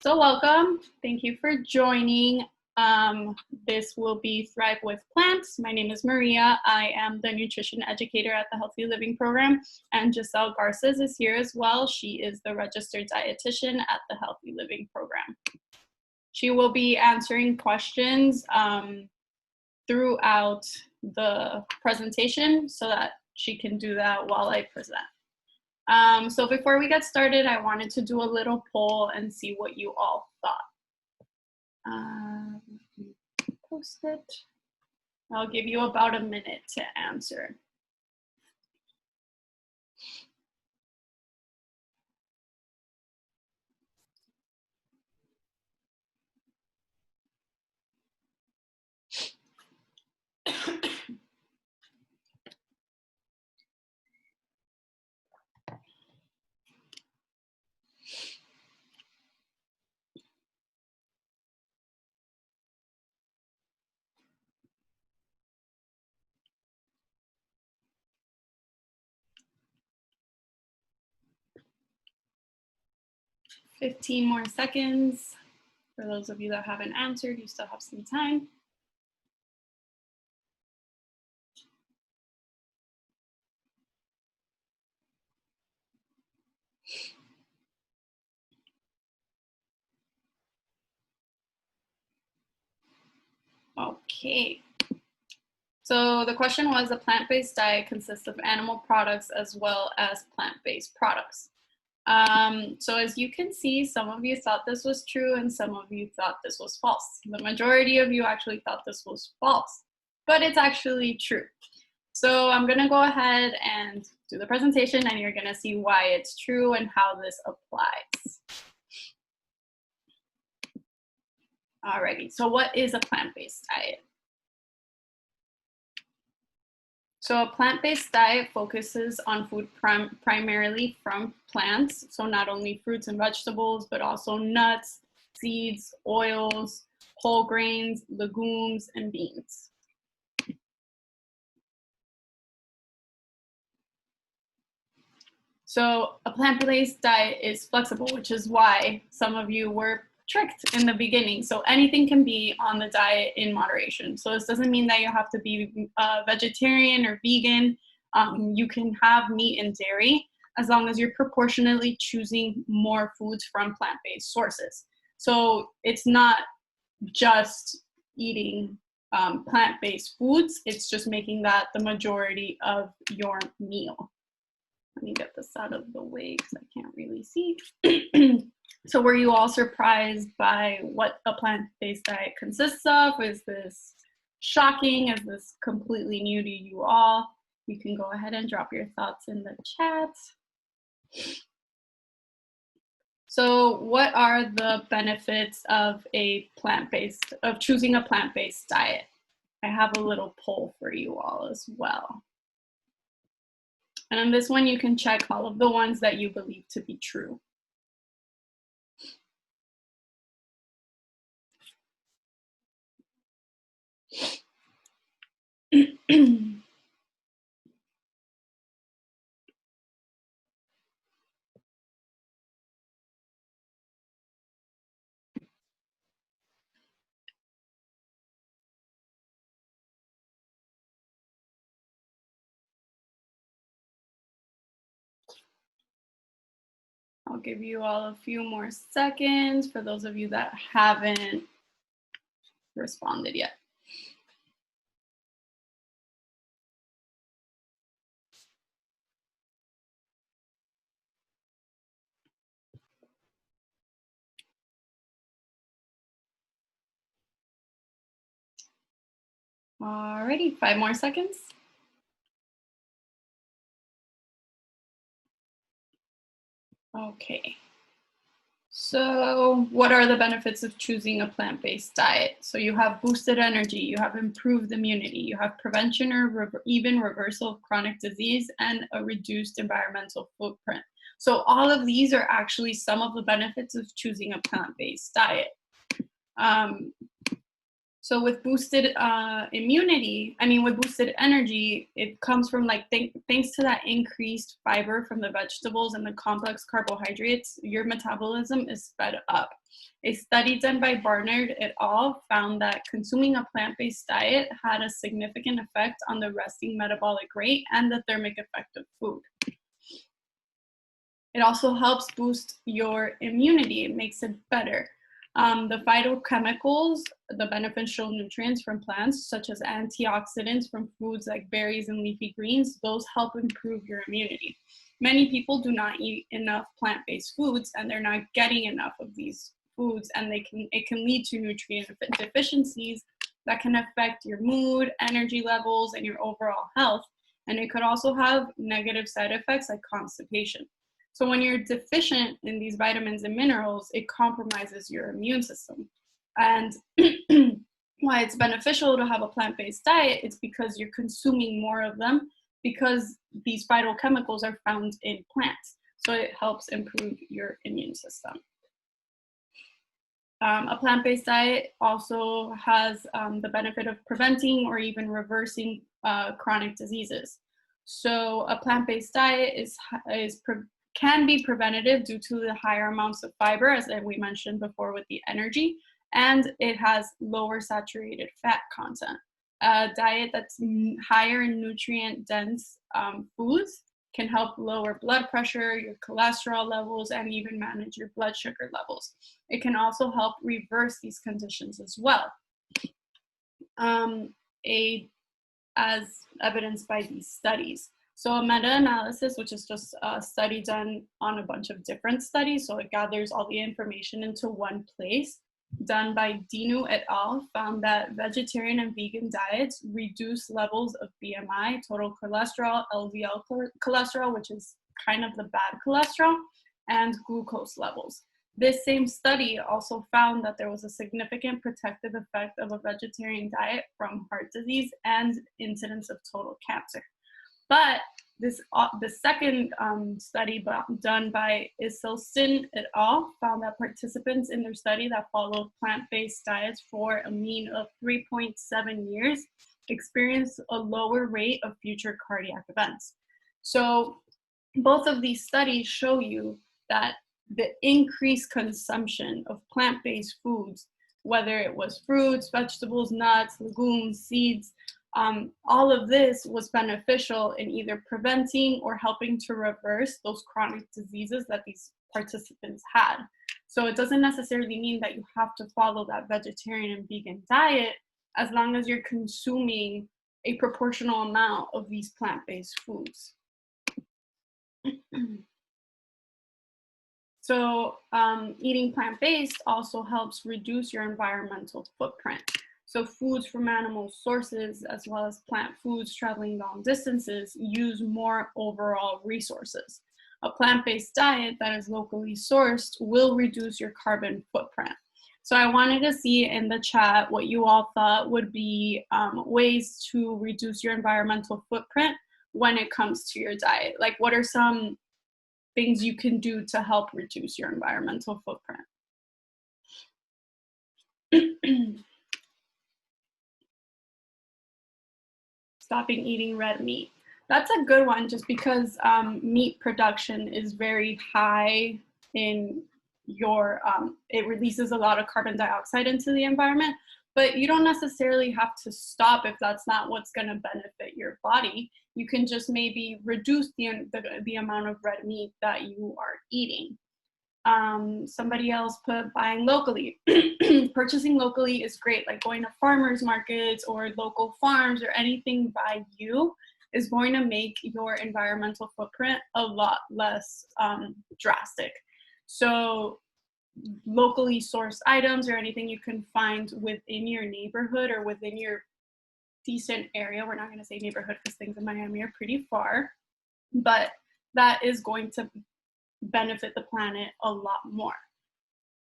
So welcome. Thank you for joining. This will be Thrive with Plants. My name is Maria. I am the nutrition educator at the Healthy Living Program, and Giselle Garces is here as well. She is the registered dietitian at the Healthy Living Program. She will be answering questions throughout the presentation so that she can do that while I present. So before we get started, I wanted to do a little poll and see what you all thought. Post it. I'll give you about a minute to answer. $15 more seconds. For those of you that haven't answered, you still have some time. Okay. So the question was, a plant-based diet consists of animal products as well as plant-based products. So as you can see, some of you thought this was true and some of you thought this was false. The majority of you actually thought this was false, but it's actually true. So I'm gonna go ahead and do the presentation and you're gonna see why it's true and how this applies. Alrighty, so what is a plant-based diet? So a plant-based diet focuses on food primarily from plants, so not only fruits and vegetables, but also nuts, seeds, oils, whole grains, legumes, and beans. So a plant-based diet is flexible, which is why some of you were tricked in the beginning. So anything can be on the diet in moderation. So this doesn't mean that you have to be vegetarian or vegan. You can have meat and dairy as long as you're proportionately choosing more foods from plant-based sources. So it's not just eating plant-based foods, it's just making that the majority of your meal. Let me get this out of the way because I can't really see. So were you all surprised by what a plant-based diet consists of? Is this shocking? Is this completely new to you all? You can go ahead and drop your thoughts in the chat. So what are the benefits of choosing a plant-based diet? I have a little poll for you all as well. And on this one, you can check all of the ones that you believe to be true. I'll give you all a few more seconds for those of you that haven't responded yet. Alrighty, 5 more seconds. Okay. So what are the benefits of choosing a plant-based diet? So you have boosted energy, you have improved immunity, you have prevention or even reversal of chronic disease, and a reduced environmental footprint. So all of these are actually some of the benefits of choosing a plant-based diet. So with boosted immunity, with boosted energy, it comes from like thanks to that increased fiber from the vegetables and the complex carbohydrates, your metabolism is sped up. A study done by Barnard et al. Found that consuming a plant-based diet had a significant effect on the resting metabolic rate and the thermic effect of food. It also helps boost your immunity. It makes it better. The phytochemicals, the beneficial nutrients from plants, such as antioxidants from foods like berries and leafy greens, those help improve your immunity. Many people do not eat enough plant-based foods, and they're not getting enough of these foods, and it can lead to nutrient deficiencies that can affect your mood, energy levels, and your overall health. And it could also have negative side effects like constipation. So when you're deficient in these vitamins and minerals, it compromises your immune system. And why it's beneficial to have a plant-based diet is because you're consuming more of them, because these phytochemicals are found in plants. So it helps improve your immune system. A plant-based diet also has the benefit of preventing or even reversing chronic diseases. So a plant-based diet can be preventative due to the higher amounts of fiber, as we mentioned before with the energy, and it has lower saturated fat content. A diet that's higher in nutrient-dense foods can help lower blood pressure, your cholesterol levels, and even manage your blood sugar levels. It can also help reverse these conditions as well, as evidenced by these studies. So a meta-analysis, which is just a study done on a bunch of different studies, so it gathers all the information into one place, done by Dinu et al., found that vegetarian and vegan diets reduce levels of BMI, total cholesterol, LDL cholesterol, which is kind of the bad cholesterol, and glucose levels. This same study also found that there was a significant protective effect of a vegetarian diet from heart disease and incidence of total cancer. But the second study done by Iselson et al. Found that participants in their study that followed plant-based diets for a mean of 3.7 years experienced a lower rate of future cardiac events. So both of these studies show you that the increased consumption of plant-based foods, whether it was fruits, vegetables, nuts, legumes, seeds, all of this was beneficial in either preventing or helping to reverse those chronic diseases that these participants had. So it doesn't necessarily mean that you have to follow that vegetarian and vegan diet as long as you're consuming a proportional amount of these plant-based foods. So eating plant-based also helps reduce your environmental footprint. So foods from animal sources, as well as plant foods traveling long distances, use more overall resources. A plant-based diet that is locally sourced will reduce your carbon footprint. So I wanted to see in the chat what you all thought would be ways to reduce your environmental footprint when it comes to your diet. Like, what are some things you can do to help reduce your environmental footprint? Stopping eating red meat. That's a good one, just because meat production is very high in your, it releases a lot of carbon dioxide into the environment, but you don't necessarily have to stop if that's not what's going to benefit your body. You can just maybe reduce the amount of red meat that you are eating. Somebody else put buying locally. Purchasing locally is great, like going to farmers markets or local farms or anything by you is going to make your environmental footprint a lot less drastic. So locally sourced items or anything you can find within your neighborhood or within your decent area. We're not going to say neighborhood because things in Miami are pretty far, but that is going to benefit the planet a lot more.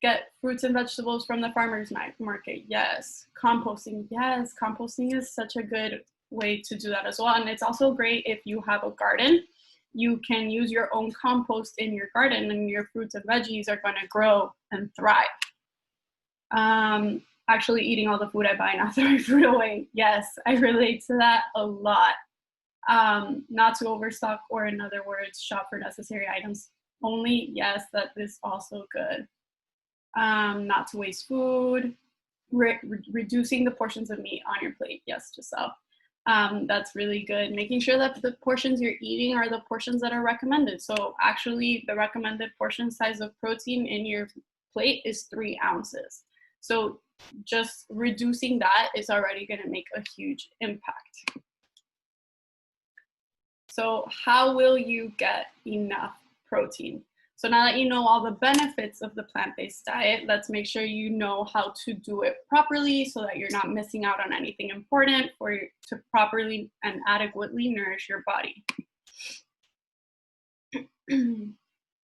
Get fruits and vegetables from the farmers market. Yes. Composting. Yes. Composting is such a good way to do that as well. And it's also great if you have a garden. You can use your own compost in your garden and your fruits and veggies are going to grow and thrive. actually eating all the food I buy, not throwing food away. Yes, I relate to that a lot. Not to overstock, or in other words, shop for necessary items only. Yes, that is also good. Not to waste food. Reducing the portions of meat on your plate. Yes, Giselle. That's really good. Making sure that the portions you're eating are the portions that are recommended. So actually, the recommended portion size of protein in your plate is 3 ounces. So just reducing that is already going to make a huge impact. So how will you get enough protein? So now that you know all the benefits of the plant-based diet, let's make sure you know how to do it properly so that you're not missing out on anything important for you to properly and adequately nourish your body.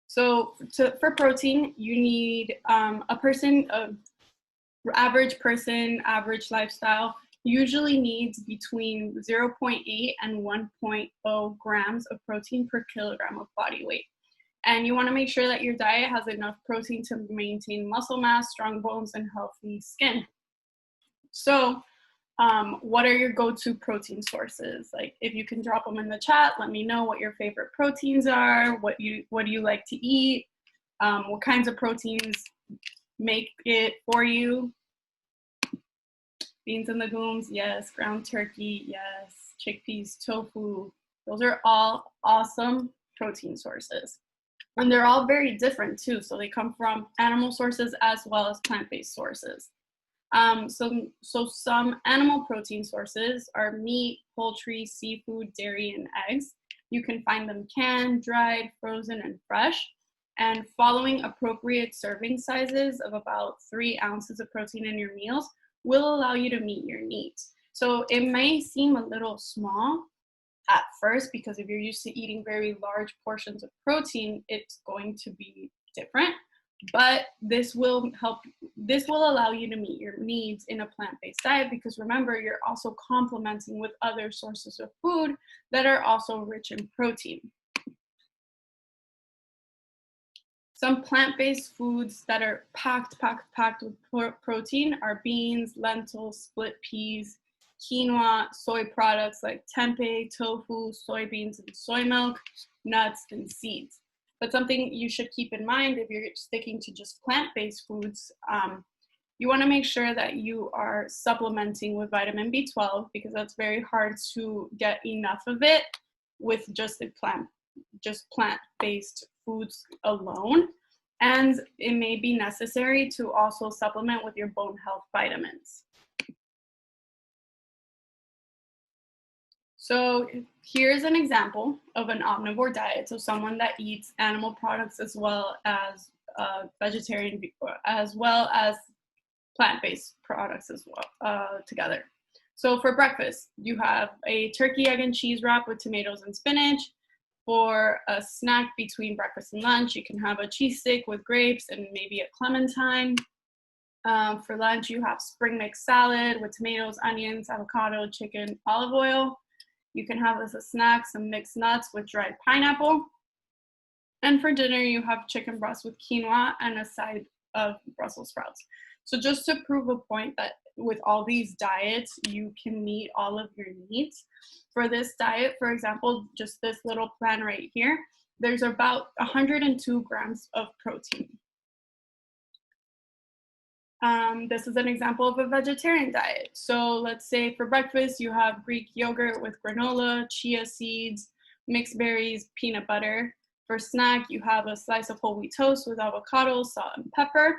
So for protein, you need average lifestyle usually needs between 0.8 and 1.0 grams of protein per kilogram of body weight. And you want to make sure that your diet has enough protein to maintain muscle mass, strong bones, and healthy skin. So what are your go-to protein sources? Like, if you can drop them in the chat, let me know what your favorite proteins are, what do you like to eat, what kinds of proteins make it for you. Beans and legumes, yes. Ground turkey, yes. Chickpeas, tofu, those are all awesome protein sources. And they're all very different too. So they come from animal sources as well as plant-based sources. So some animal protein sources are meat, poultry, seafood, dairy, and eggs. You can find them canned, dried, frozen, and fresh. And following appropriate serving sizes of about 3 ounces of protein in your meals will allow you to meet your needs. So it may seem a little small at first, because if you're used to eating very large portions of protein, it's going to be different. But this will allow you to meet your needs in a plant-based diet, because remember, you're also complementing with other sources of food that are also rich in protein. Some plant-based foods that are packed with protein are beans, lentils, split peas, quinoa, soy products like tempeh, tofu, soybeans, and soy milk, nuts, and seeds. But something you should keep in mind if you're sticking to just plant-based foods, you want to make sure that you are supplementing with vitamin B12, because that's very hard to get enough of it with just plant-based foods alone. And it may be necessary to also supplement with your bone health vitamins. So here's an example of an omnivore diet. So someone that eats animal products as well as vegetarian, as well as plant-based products as well together. So for breakfast, you have a turkey, egg, and cheese wrap with tomatoes and spinach. For a snack between breakfast and lunch, you can have a cheese stick with grapes and maybe a clementine. For lunch, you have spring mix salad with tomatoes, onions, avocado, chicken, olive oil. You can have as a snack some mixed nuts with dried pineapple. And for dinner, you have chicken breast with quinoa and a side of Brussels sprouts. So just to prove a point that with all these diets, you can meet all of your needs. For this diet, for example, just this little plan right here, there's about 102 grams of protein. This is an example of a vegetarian diet. So let's say for breakfast, you have Greek yogurt with granola, chia seeds, mixed berries, peanut butter. For snack, you have a slice of whole wheat toast with avocado, salt, and pepper.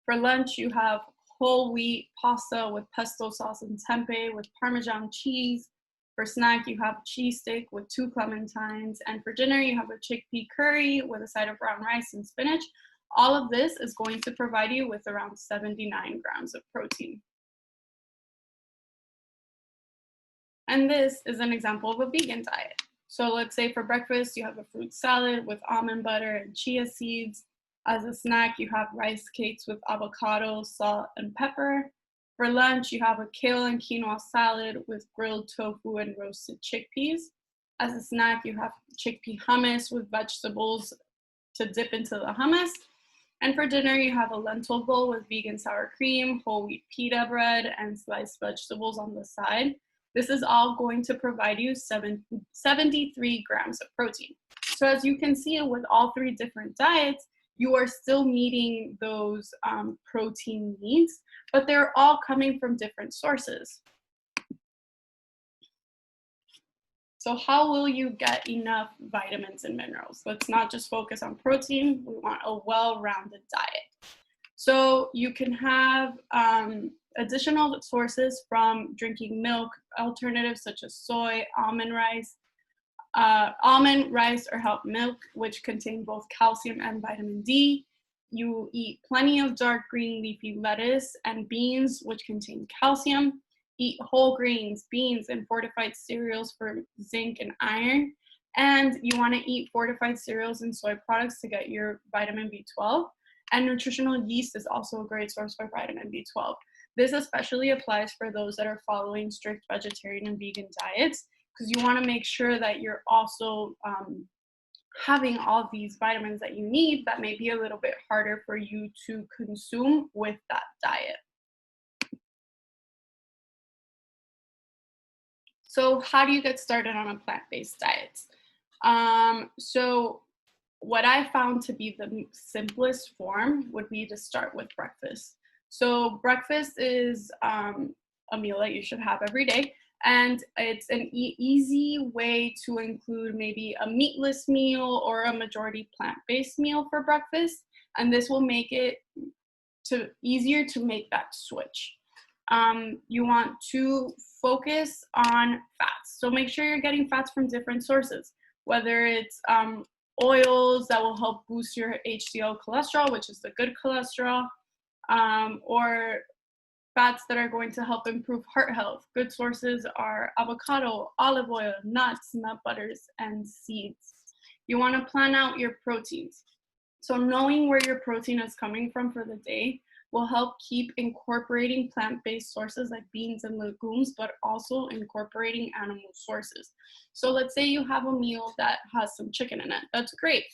For lunch, you have whole wheat pasta with pesto sauce and tempeh with Parmesan cheese. For snack, you have a cheese stick with 2 clementines. And for dinner, you have a chickpea curry with a side of brown rice and spinach. All of this is going to provide you with around 79 grams of protein. And this is an example of a vegan diet. So let's say for breakfast, you have a fruit salad with almond butter and chia seeds. As a snack, you have rice cakes with avocado, salt, and pepper. For lunch, you have a kale and quinoa salad with grilled tofu and roasted chickpeas. As a snack, you have chickpea hummus with vegetables to dip into the hummus. And for dinner, you have a lentil bowl with vegan sour cream, whole wheat pita bread, and sliced vegetables on the side. This is all going to provide you 73 grams of protein. So as you can see with all three different diets, you are still meeting those protein needs, but they're all coming from different sources. So how will you get enough vitamins and minerals? Let's not just focus on protein. We want a well-rounded diet. So you can have additional sources from drinking milk, alternatives such as soy, almond rice, or hemp milk, which contain both calcium and vitamin D. You eat plenty of dark green leafy lettuce and beans, which contain calcium. Eat whole grains, beans, and fortified cereals for zinc and iron. And you want to eat fortified cereals and soy products to get your vitamin B12. And nutritional yeast is also a great source for vitamin B12. This especially applies for those that are following strict vegetarian and vegan diets, because you want to make sure that you're also having all these vitamins that you need that may be a little bit harder for you to consume with that diet. So how do you get started on a plant-based diet? So what I found to be the simplest form would be to start with breakfast. So breakfast is a meal that you should have every day. And it's an easy way to include maybe a meatless meal or a majority plant-based meal for breakfast. And this will make it easier to make that switch. You want to focus on fats. So make sure you're getting fats from different sources, whether it's oils that will help boost your HDL cholesterol, which is the good cholesterol, or fats that are going to help improve heart health. Good sources are avocado, olive oil, nuts, nut butters, and seeds. You want to plan out your proteins. So knowing where your protein is coming from for the day will help keep incorporating plant-based sources like beans and legumes, but also incorporating animal sources. So let's say you have a meal that has some chicken in it. That's great.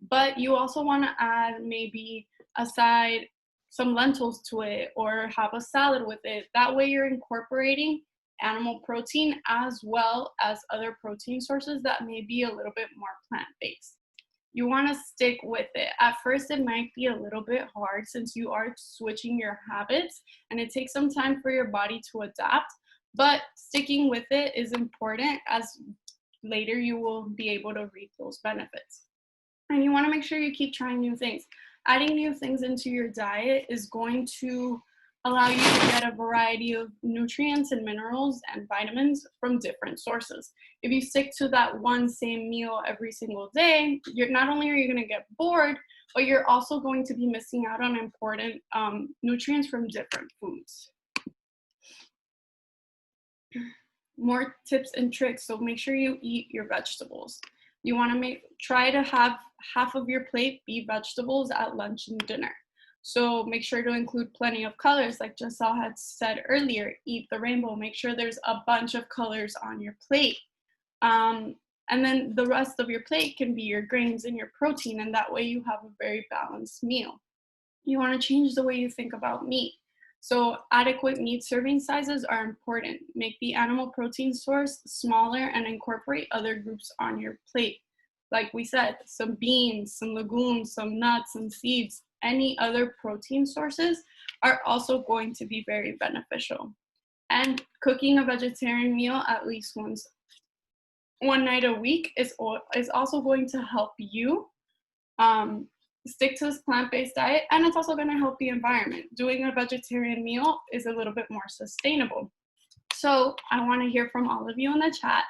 But you also want to add maybe a side some lentils to it or have a salad with it. That way you're incorporating animal protein as well as other protein sources that may be a little bit more plant-based. You want to stick with it. At first, it might be a little bit hard since you are switching your habits and it takes some time for your body to adapt, but sticking with it is important as later you will be able to reap those benefits. And you want to make sure you keep trying new things. Adding new things into your diet is going to allow you to get a variety of nutrients and minerals and vitamins from different sources. If you stick to that one same meal every single day, not only are you going to get bored, but you're also going to be missing out on important nutrients from different foods. More tips and tricks. So make sure you eat your vegetables. You want to try to have half of your plate be vegetables at lunch and dinner. So make sure to include plenty of colors, like Giselle had said earlier. Eat the rainbow. Make sure there's a bunch of colors on your plate. And then the rest of your plate can be your grains and your protein, and that way you have a very balanced meal. You want to change the way you think about meat. So adequate meat serving sizes are important. Make the animal protein source smaller and incorporate other groups on your plate. Like we said, some beans, some legumes, some nuts, some seeds, any other protein sources are also going to be very beneficial. And cooking a vegetarian meal at least one night a week is also going to help you stick to this plant-based diet, and it's also going to help the environment. Doing a vegetarian meal is a little bit more sustainable. So I want to hear from all of you in the chat.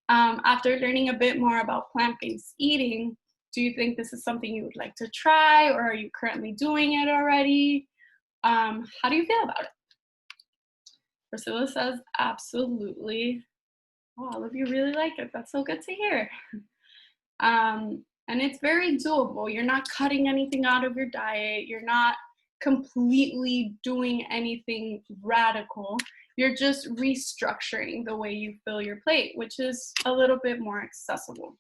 After learning a bit more about plant-based eating, do you think this is something you would like to try, or are you currently doing it already? How do you feel about it? Priscilla says, absolutely. Oh, all of you really like it. That's so good to hear. And it's very doable. You're not cutting anything out of your diet. You're not completely doing anything radical. You're just restructuring the way you fill your plate, which is a little bit more accessible.